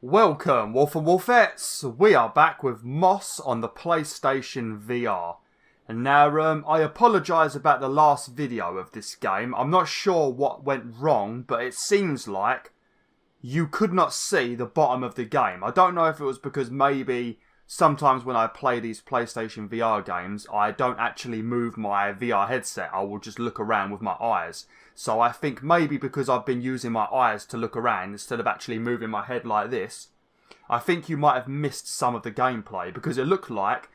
Welcome, Wolf and Wolfettes. We are back with Moss on the PlayStation VR. And now, I apologise about the last video of this game. I'm not sure what went wrong, but it seems like you could not see the bottom of the game. I don't know if it was because maybe sometimes when I play these PlayStation VR games, I don't actually move my VR headset. I will just look around with my eyes. So I think maybe because I've been using my eyes to look around instead of actually moving my head like this, I think you might have missed some of the gameplay because it looked like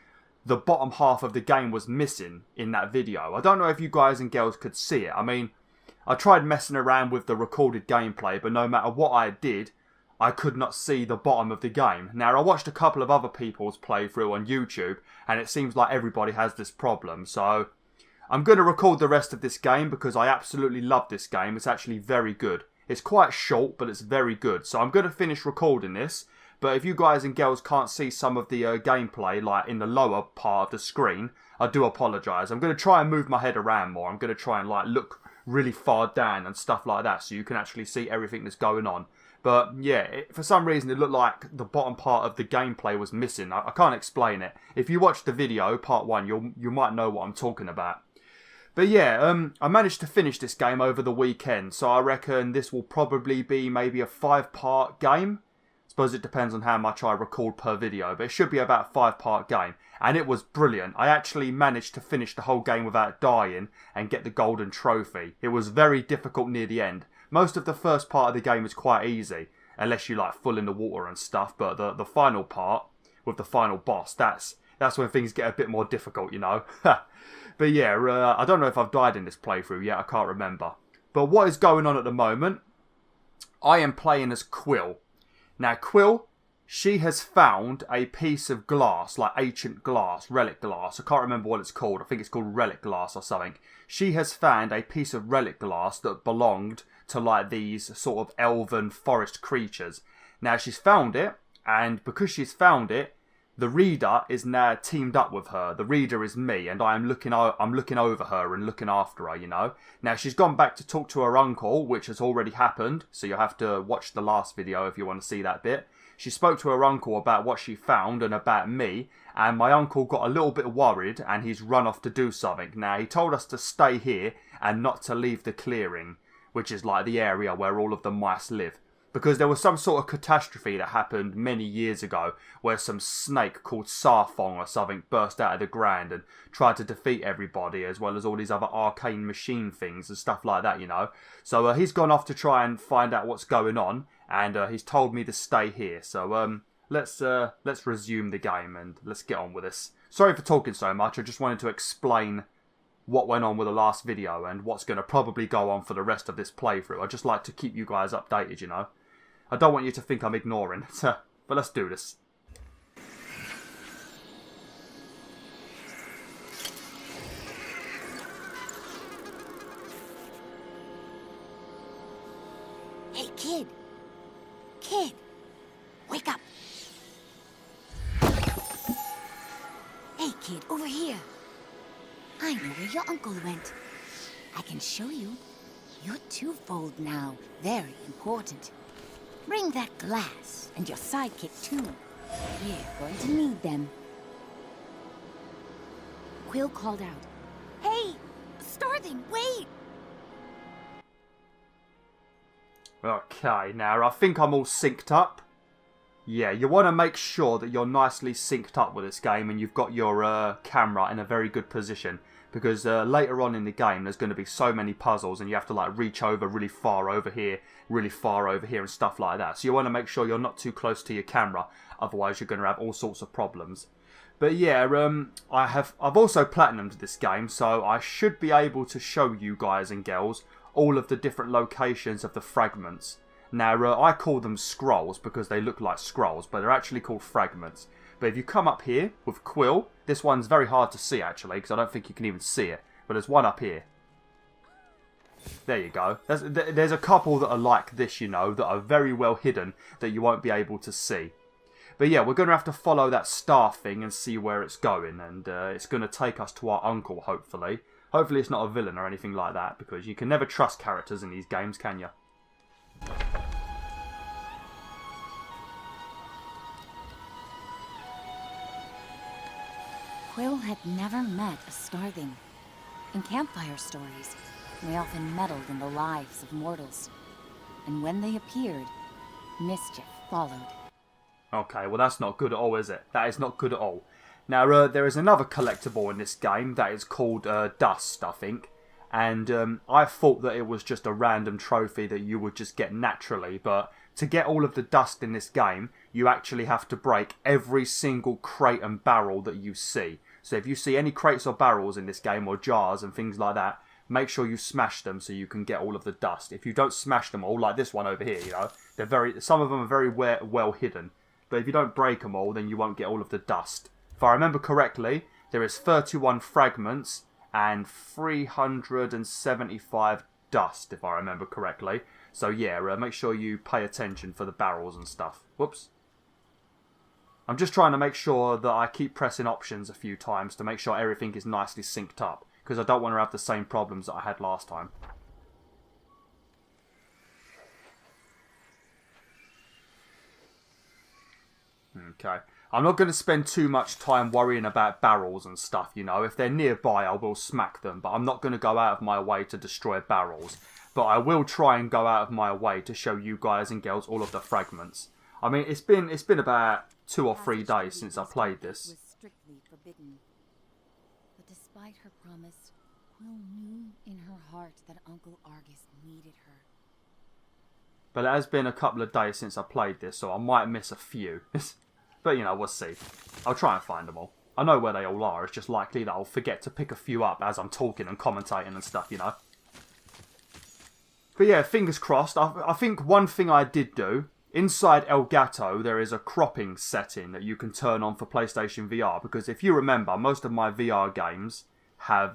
the bottom half of the game was missing in that video. I don't know if you guys and girls could see it. I mean, I tried messing around with the recorded gameplay, but no matter what I did, I could not see the bottom of the game. Now, I watched a couple of other people's playthrough on YouTube, and it seems like everybody has this problem, so I'm going to record the rest of this game because I absolutely love this game. It's actually very good. It's quite short, but it's very good. So I'm going to finish recording this. But if you guys and girls can't see some of the gameplay, like in the lower part of the screen, I do apologise. I'm going to try and move my head around more. I'm going to try and like look really far down and stuff like that so you can actually see everything that's going on. But yeah, for some reason it looked like the bottom part of the gameplay was missing. I can't explain it. If you watch the video, part 1, you might know what I'm talking about. But yeah, I managed to finish this game over the weekend, so I reckon this will probably be maybe a 5-part game. I suppose it depends on how much I record per video, but it should be about a 5-part game. And it was brilliant. I actually managed to finish the whole game without dying and get the golden trophy. It was very difficult near the end. Most of the first part of the game is quite easy, unless you like fall in the water and stuff, but the final part, with the final boss, that's when things get a bit more difficult, you know. But yeah, I don't know if I've died in this playthrough yet, I can't remember. But what is going on at the moment, I am playing as Quill. Now Quill, she has found a piece of glass, like ancient glass, relic glass. I can't remember what it's called, I think it's called relic glass or something. She has found a piece of relic glass that belonged to like these sort of elven forest creatures. Now she's found it, and because she's found it, the reader is now teamed up with her. The reader is me, and I'm looking over her and looking after her, you know. Now, she's gone back to talk to her uncle, which has already happened, so you'll have to watch the last video if you want to see that bit. She spoke to her uncle about what she found and about me, and my uncle got a little bit worried, and he's run off to do something. Now, he told us to stay here and not to leave the clearing, which is like the area where all of the mice live. Because there was some sort of catastrophe that happened many years ago where some snake called Sarfong or something burst out of the ground and tried to defeat everybody, as well as all these other arcane machine things and stuff like that, you know. So he's gone off to try and find out what's going on, and he's told me to stay here. So let's resume the game and let's get on with this. Sorry for talking so much, I just wanted to explain what went on with the last video and what's going to probably go on for the rest of this playthrough. I just like to keep you guys updated, you know. I don't want you to think I'm ignoring, but let's do this. Hey, kid! Kid! Wake up! Hey, kid, over here! I know where your uncle went. I can show you. You're twofold now. Very important. Bring that glass, and your sidekick too. We're going to need them. Quill called out. Hey! Starthing, wait! Okay, now I think I'm all synced up. Yeah, you want to make sure that you're nicely synced up with this game and you've got your camera in a very good position. Because later on in the game there's going to be so many puzzles and you have to like reach over really far over here and stuff like that. So you want to make sure you're not too close to your camera, otherwise you're going to have all sorts of problems. But yeah, I've also platinumed this game, so I should be able to show you guys and girls all of the different locations of the fragments. Now I call them scrolls because they look like scrolls, but they're actually called fragments. But if you come up here with Quill, this one's very hard to see actually, because I don't think you can even see it. But there's one up here. There you go. There's a couple that are like this, you know, that are very well hidden that you won't be able to see. But yeah, we're going to have to follow that star thing and see where it's going. And it's going to take us to our uncle, hopefully. Hopefully it's not a villain or anything like that, because you can never trust characters in these games, can you? Quill had never met a starving. In campfire stories, they often meddled in the lives of mortals. And when they appeared, mischief followed. Okay, well that's not good at all, is it? That is not good at all. Now, there is another collectible in this game that is called Dust, I think. And I thought that it was just a random trophy that you would just get naturally. But to get all of the dust in this game, you actually have to break every single crate and barrel that you see. So if you see any crates or barrels in this game, or jars and things like that, make sure you smash them so you can get all of the dust. If you don't smash them all, like this one over here, you know, some of them are very well hidden. But if you don't break them all, then you won't get all of the dust. If I remember correctly, there is 31 fragments and 375 dust, if I remember correctly. So yeah, make sure you pay attention for the barrels and stuff. Whoops. I'm just trying to make sure that I keep pressing options a few times to make sure everything is nicely synced up, because I don't want to have the same problems that I had last time. Okay. I'm not going to spend too much time worrying about barrels and stuff, you know. If they're nearby, I will smack them, but I'm not going to go out of my way to destroy barrels. But I will try and go out of my way to show you guys and girls all of the fragments. I mean, it's been about 2 or 3 days since I played this. Was strictly forbidden. But despite her promise, Quill knew in her heart that Uncle Argus needed her. But it has been a couple of days since I played this, so I might miss a few. But, you know, we'll see. I'll try and find them all. I know where they all are, it's just likely that I'll forget to pick a few up as I'm talking and commentating and stuff, you know. But yeah, fingers crossed. I think one thing I did do, inside El Gato, there is a cropping setting that you can turn on for PlayStation VR. Because if you remember, most of my VR games have,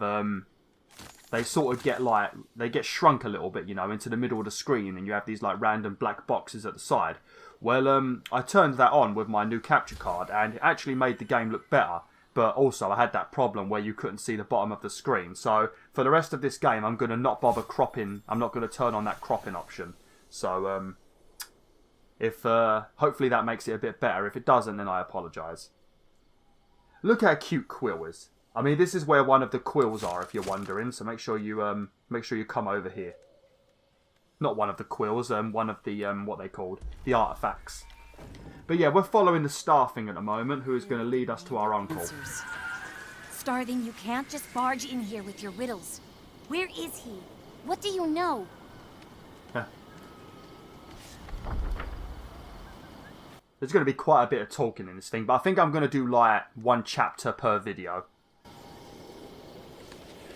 they sort of get like, they get shrunk a little bit, you know, into the middle of the screen. And you have these like random black boxes at the side. Well, I turned that on with my new capture card, and it actually made the game look better. But also, I had that problem where you couldn't see the bottom of the screen. So, for the rest of this game, I'm going to not bother cropping. I'm not going to turn on that cropping option. So, hopefully that makes it a bit better. If it doesn't, then I apologise. Look how cute Quill is. I mean, this is where one of the Quills are, if you're wondering. So make sure you come over here. Not one of the Quills, one of the, what they called, the artifacts. But yeah, we're following the Starthing at the moment, who is going to lead us to our uncle. Starthing, you can't just barge in here with your riddles. Where is he? What do you know? There's going to be quite a bit of talking in this thing, but I think I'm going to do like 1 chapter per video.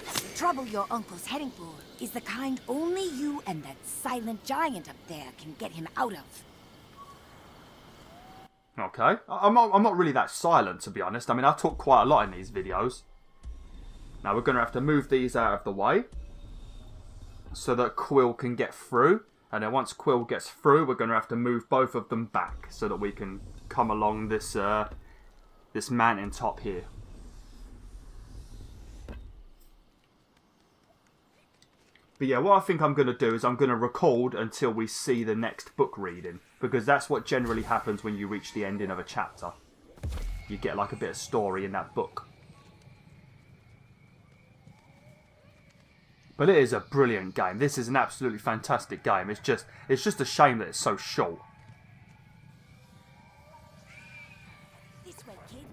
The trouble your uncle's heading for is the kind only you and that silent giant up there can get him out of. Okay, I'm not really that silent, to be honest. I mean, I talk quite a lot in these videos. Now we're going to have to move these out of the way so that Quill can get through. And then once Quill gets through, we're going to have to move both of them back so that we can come along this this mountain top here. But yeah, what I think I'm going to do is I'm going to record until we see the next book reading. Because that's what generally happens when you reach the ending of a chapter. You get like a bit of story in that book. But it is a brilliant game. This is an absolutely fantastic game. It's just a shame that it's so short. This way, kid,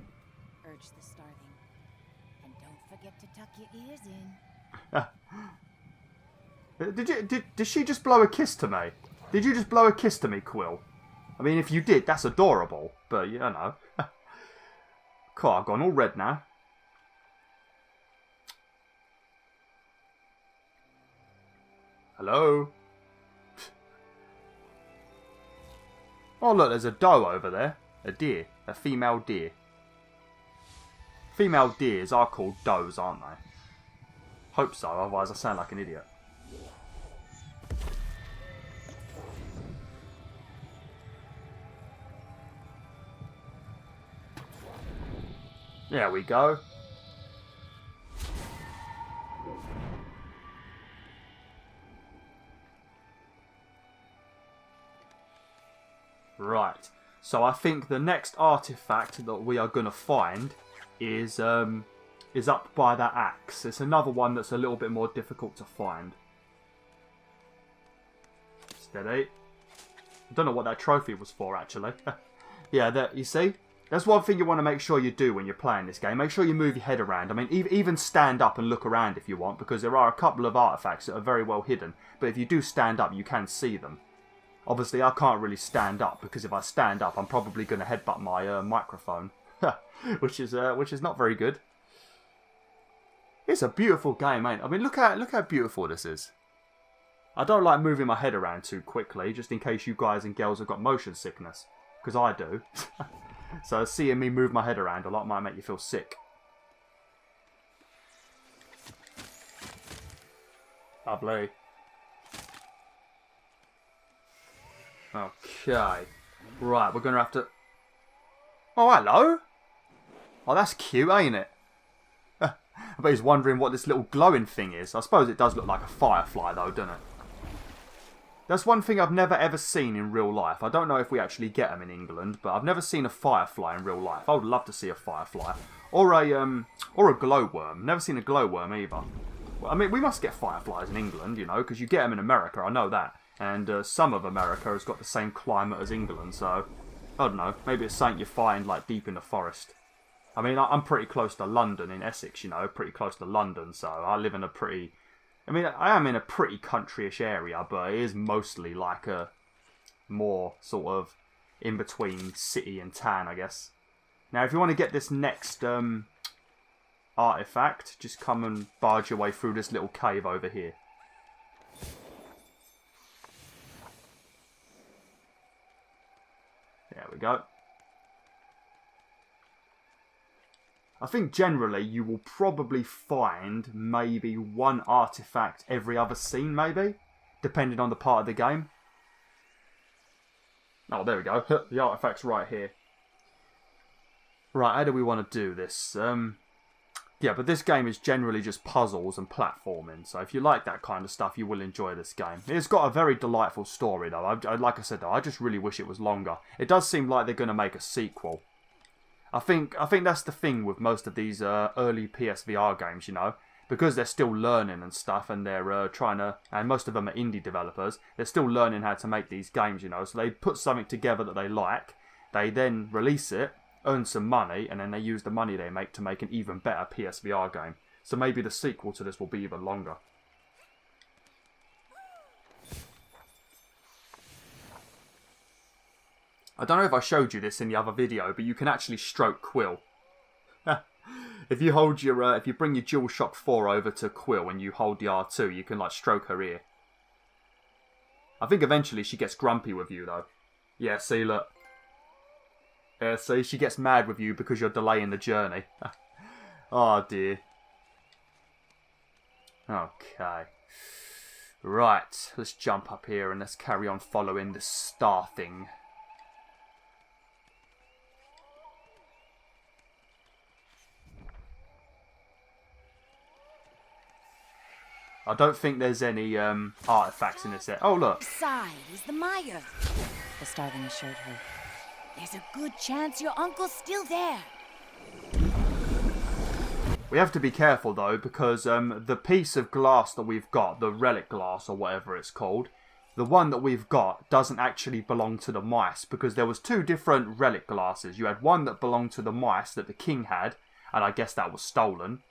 urged the Starthing. And don't forget to tuck your ears in. Did she just blow a kiss to me? Did you just blow a kiss to me, Quill? I mean, if you did, that's adorable. But, you know. Cool, I've gone all red now. Hello? Oh, look, there's a doe over there. A deer. A female deer. Female deers are called does, aren't they? Hope so, otherwise I sound like an idiot. There we go. Right. So I think the next artifact that we are going to find is up by that axe. It's another one that's a little bit more difficult to find. Steady. I don't know what that trophy was for, actually. Yeah, that you see? That's one thing you want to make sure you do when you're playing this game. Make sure you move your head around. I mean, even stand up and look around if you want, because there are a couple of artifacts that are very well hidden. But if you do stand up, you can see them. Obviously, I can't really stand up, because if I stand up, I'm probably going to headbutt my microphone. which is not very good. It's a beautiful game, ain't it? I mean, look how beautiful this is. I don't like moving my head around too quickly, just in case you guys and girls have got motion sickness. Because I do. So seeing me move my head around a lot might make you feel sick. Lovely. Okay. Right, we're going to have to... Oh, hello. Oh, that's cute, ain't it? I bet he's wondering what this little glowing thing is. I suppose it does look like a firefly, though, doesn't it? That's one thing I've never ever seen in real life. I don't know if we actually get them in England, but I've never seen a firefly in real life. I would love to see a firefly. Or a glowworm. Never seen a glowworm either. Well, I mean, we must get fireflies in England, you know, because you get them in America, I know that. And some of America has got the same climate as England, so... I don't know, maybe it's something you find, like, deep in the forest. I mean, I'm pretty close to London in Essex, you know, pretty close to London, so I live in a pretty... I mean, I am in a pretty countryish area, but it is mostly like a more sort of in between city and town, I guess. Now, if you want to get this next artifact, just come and barge your way through this little cave over here. There we go. I think generally you will probably find maybe one artifact every other scene, maybe, depending on the part of the game. Oh, there we go. The artifact's right here. Right, how do we want to do this? Yeah, but this game is generally just puzzles and platforming, so if you like that kind of stuff, you will enjoy this game. It's got a very delightful story, though. Like I said, though, I just really wish it was longer. It does seem like they're going to make a sequel. I think that's the thing with most of these early PSVR games, you know, because they're still learning and stuff, and they're trying to, and most of them are indie developers, they're still learning how to make these games, you know, so they put something together that they like, they then release it, earn some money, and then they use the money they make to make an even better PSVR game. So maybe the sequel to this will be even longer. I don't know if I showed you this in the other video, but you can actually stroke Quill. If you hold your, if you bring your DualShock 4 over to Quill and you hold the R2, you can like stroke her ear. I think eventually she gets grumpy with you though. Yeah, see, look. Yeah, see, she gets mad with you because you're delaying the journey. Oh dear. Okay. Right, let's jump up here and let's carry on following this star thing. I don't think there's any artifacts in this set. Oh, look. Side is the mire, the starling assured her. There's a good chance your uncle's still there. We have to be careful, though, because the piece of glass that we've got, the relic glass or whatever it's called, the one that we've got doesn't actually belong to the mice, because there was two different relic glasses. You had one that belonged to the mice that the king had, and I guess that was stolen.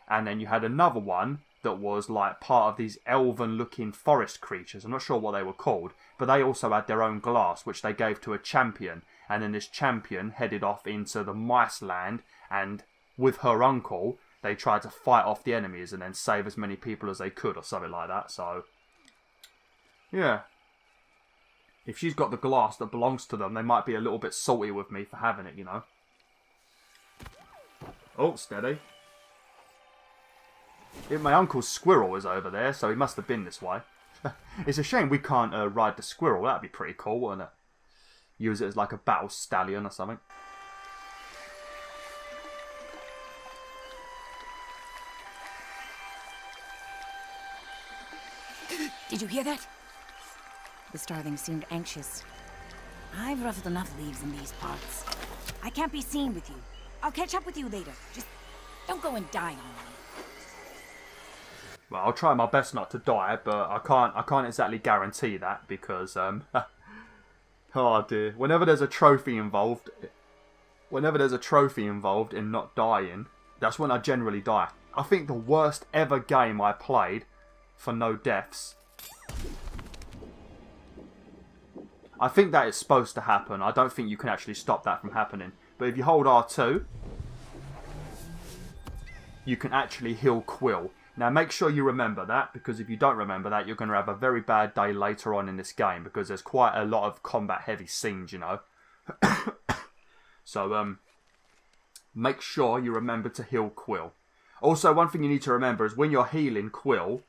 And then you had another one that was like part of these elven-looking forest creatures. I'm not sure what they were called, but they also had their own glass, which they gave to a champion. And then this champion headed off into the mice land, and with her uncle, they tried to fight off the enemies and then save as many people as they could, or something like that. So, yeah. If she's got the glass that belongs to them, they might be a little bit salty with me for having it, you know. Oh, steady. My uncle's squirrel is over there, so he must have been this way. It's a shame we can't ride the squirrel. That'd be pretty cool, wouldn't it? Use it as like a battle stallion or something. Did you hear that? The starling seemed anxious. I've ruffled enough leaves in these parts. I can't be seen with you. I'll catch up with you later. Just don't go and die on me. Well, I'll try my best not to die, but I can't exactly guarantee that because oh dear. Whenever there's a trophy involved in not dying, that's when I generally die. I think the worst ever game I played for no deaths. I think that is supposed to happen. I don't think you can actually stop that from happening. But if you hold R2, you can actually heal Quill. Now make sure you remember that, because if you don't remember that, you're going to have a very bad day later on in this game, because there's quite a lot of combat heavy scenes, you know. So make sure you remember to heal Quill. Also, one thing you need to remember is when you're healing Quill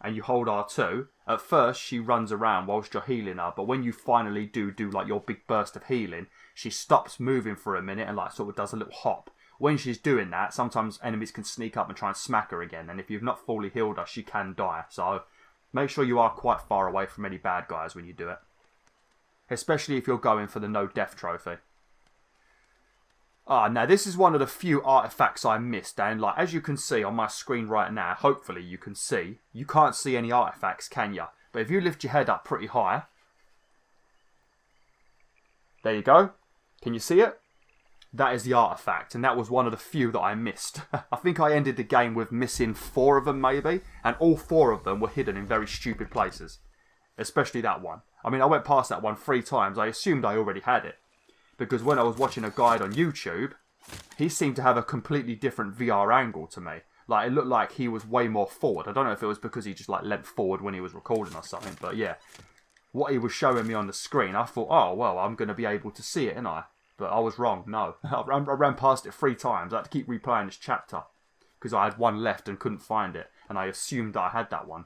and you hold R2, at first she runs around whilst you're healing her, but when you finally do like your big burst of healing, she stops moving for a minute and like sort of does a little hop. When she's doing that, sometimes enemies can sneak up and try and smack her again, and if you've not fully healed her, she can die. So make sure you are quite far away from any bad guys when you do it. Especially if you're going for the no death trophy. Now this is one of the few artifacts I missed, and like as you can see on my screen right now, hopefully you can see, you can't see any artifacts, can you? But if you lift your head up pretty high, there you go. Can you see it? That is the artifact, and that was one of the few that I missed. I think I ended the game with missing 4 of them maybe, and all 4 of them were hidden in very stupid places. Especially that one. I mean, I went past that one 3 times, I assumed I already had it. Because when I was watching a guide on YouTube, he seemed to have a completely different VR angle to me. Like, it looked like he was way more forward. I don't know if it was because he just like leant forward when he was recording or something, but yeah. What he was showing me on the screen, I thought, oh, well, I'm going to be able to see it, ain't I? But I was wrong, no. I ran past it 3 times. I had to keep replaying this chapter. Because I had one left and couldn't find it. And I assumed that I had that one.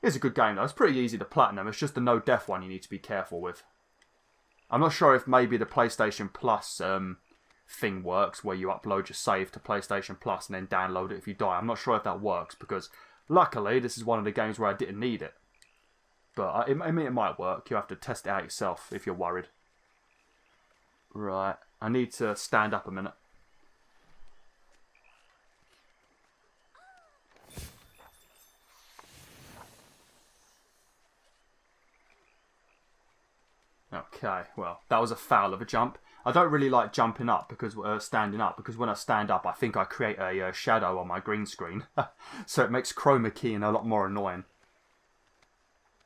It's a good game though. It's pretty easy to platinum. It's just the no death one you need to be careful with. I'm not sure if maybe the PlayStation Plus thing works, where you upload your save to PlayStation Plus and then download it if you die. I'm not sure if that works, because luckily this is one of the games where I didn't need it. But I mean, it might work. You have to test it out yourself if you're worried. Right, I need to stand up a minute. Okay, well, that was a foul of a jump. I don't really like jumping up, because standing up, because when I stand up, I think I create a shadow on my green screen. So it makes chroma keying a lot more annoying.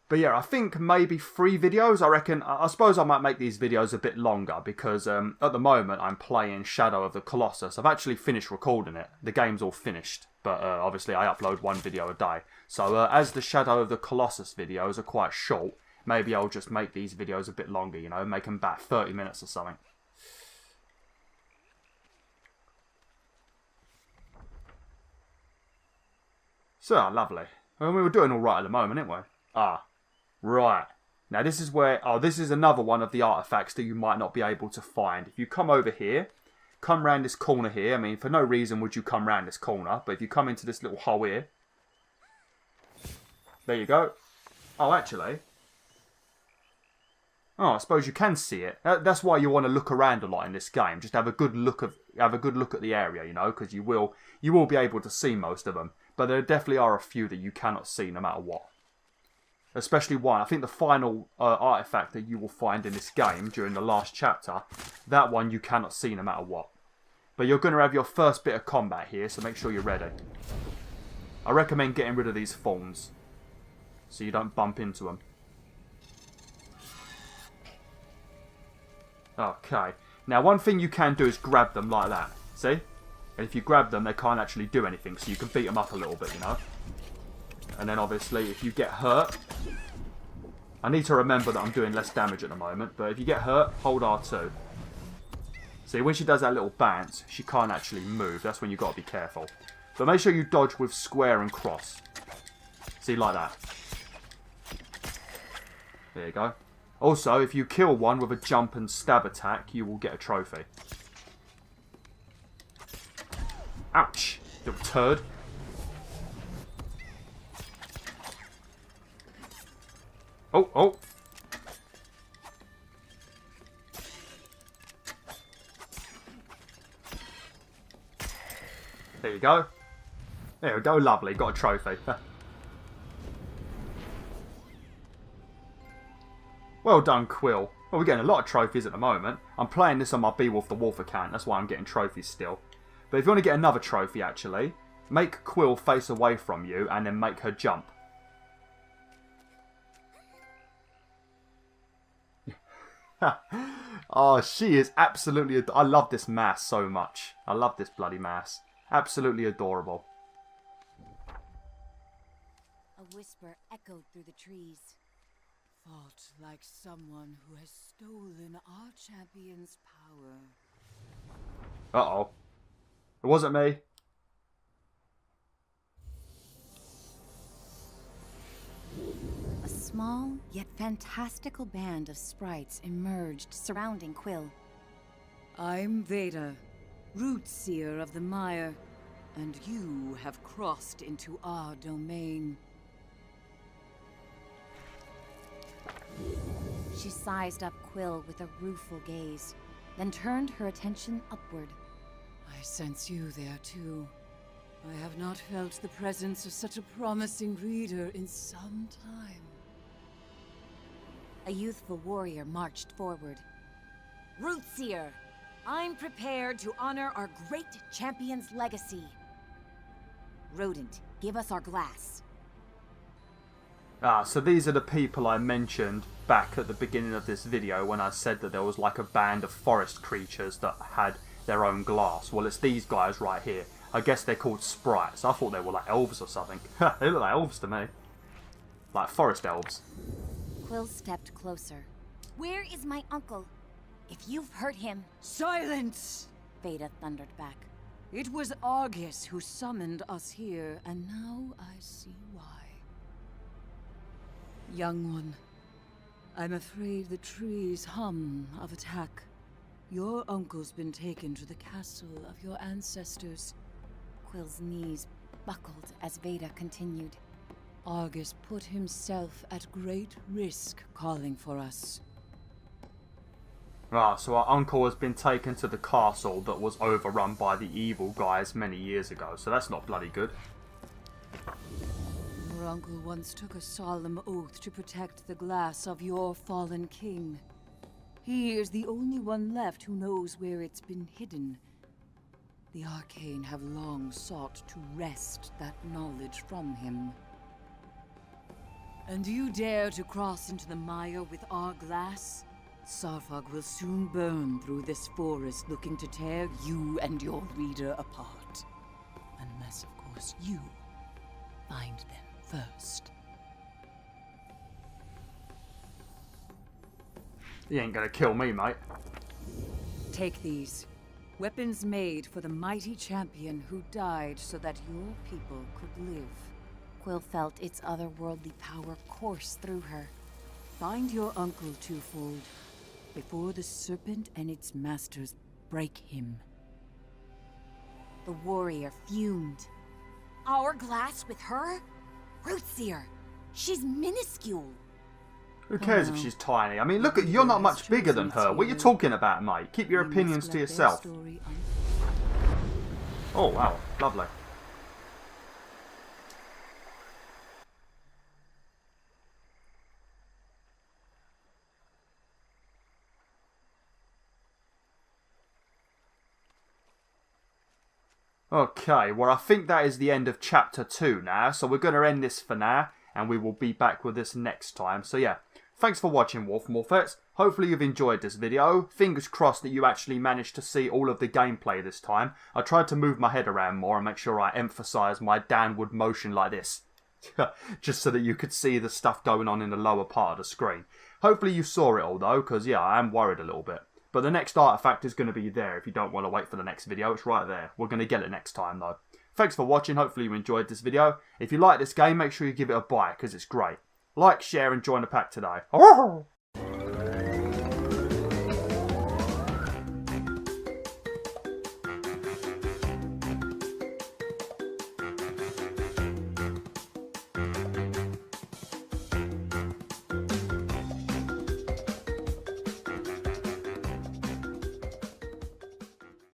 But yeah, I think maybe 3 videos, I reckon. I suppose I might make these videos a bit longer, because at the moment I'm playing Shadow of the Colossus. I've actually finished recording it. The game's all finished, but obviously I upload 1 video a day. So as the Shadow of the Colossus videos are quite short, maybe I'll just make these videos a bit longer, you know, make them about 30 minutes or something. So, lovely. Well, we were doing alright at the moment, aren't we? Right. Now this is where, this is another one of the artifacts that you might not be able to find. If you come over here, come round this corner here, I mean, for no reason would you come round this corner, but if you come into this little hole here, there you go. Oh, actually, I suppose you can see it. That's why you want to look around a lot in this game. Just have a good look at the area, you know, because you will be able to see most of them. But there definitely are a few that you cannot see no matter what. Especially one. I think the final artifact that you will find in this game during the last chapter, that one you cannot see no matter what. But you're going to have your first bit of combat here, so make sure you're ready. I recommend getting rid of these thorns, so you don't bump into them. Okay. Now one thing you can do is grab them like that. See? And if you grab them, they can't actually do anything, so you can beat them up a little bit, you know? And then obviously, if you get hurt, I need to remember that I'm doing less damage at the moment, but if you get hurt, hold R2. See, when she does that little bounce, she can't actually move. That's when you've got to be careful. But make sure you dodge with square and cross. See, like that. There you go. Also, if you kill one with a jump and stab attack, you will get a trophy. Ouch, little turd. Oh. you go. There we go, lovely. Got a trophy. Well done, Quill. Well, we're getting a lot of trophies at the moment. I'm playing this on my BwolfTheWolf account. That's why I'm getting trophies still. But if you want to get another trophy, actually, make Quill face away from you and then make her jump. Oh, she is absolutely... I love this mask so much. I love this bloody mask. Absolutely adorable. A whisper echoed through the trees. Fought like someone who has stolen our champion's power. Uh-oh. It wasn't me. A small, yet fantastical band of sprites emerged, surrounding Quill. I'm Veda, root seer of the mire, and you have crossed into our domain. She sized up Quill with a rueful gaze, then turned her attention upward. I sense you there too. I have not felt the presence of such a promising reader in some time. A youthful warrior marched forward. Rootseer, I'm prepared to honor our great champion's legacy. Rodent, give us our glass. Ah, so these are the people I mentioned back at the beginning of this video when I said that there was like a band of forest creatures that had their own glass. Well, it's these guys right here. I guess they're called sprites. I thought they were like elves or something. They look like elves to me. Like forest elves. Quill stepped closer. Where is my uncle? If you've hurt him... Silence! Veda thundered back. It was Argus who summoned us here, and now I see why. Young one, I'm afraid the trees hum of attack. Your uncle's been taken to the castle of your ancestors. Quill's knees buckled as Veda continued. Argus put himself at great risk calling for us. Ah, so our uncle has been taken to the castle that was overrun by the evil guys many years ago. So that's not bloody good. Your uncle once took a solemn oath to protect the glass of your fallen king. He is the only one left who knows where it's been hidden. The Arcane have long sought to wrest that knowledge from him. And you dare to cross into the mire with our glass? Sarfog will soon burn through this forest looking to tear you and your reader apart. Unless, of course, you find them first. He ain't gonna kill me, mate. Take these. Weapons made for the mighty champion who died so that your people could live. Quill felt its otherworldly power course through her. Find your uncle, Twofold, before the serpent and its masters break him. The warrior fumed. Our glass with her? Rootseer, she's minuscule. Who cares if she's tiny? I mean, look at you're not much bigger than her. What are you talking about, mate? Keep your opinions to yourself. Oh, wow. Lovely. Okay, well I think that is the end of chapter 2 now, so we're going to end this for now, and we will be back with this next time. So yeah, thanks for watching, Wolfmorphets. Hopefully you've enjoyed this video. Fingers crossed that you actually managed to see all of the gameplay this time. I tried to move my head around more and make sure I emphasise my downward motion like this. Just so that you could see the stuff going on in the lower part of the screen. Hopefully you saw it all though, because yeah, I am worried a little bit. But the next artifact is going to be there if you don't want to wait for the next video. It's right there. We're going to get it next time though. Thanks for watching. Hopefully you enjoyed this video. If you like this game, make sure you give it a buy because it's great. Like, share and join the pack today.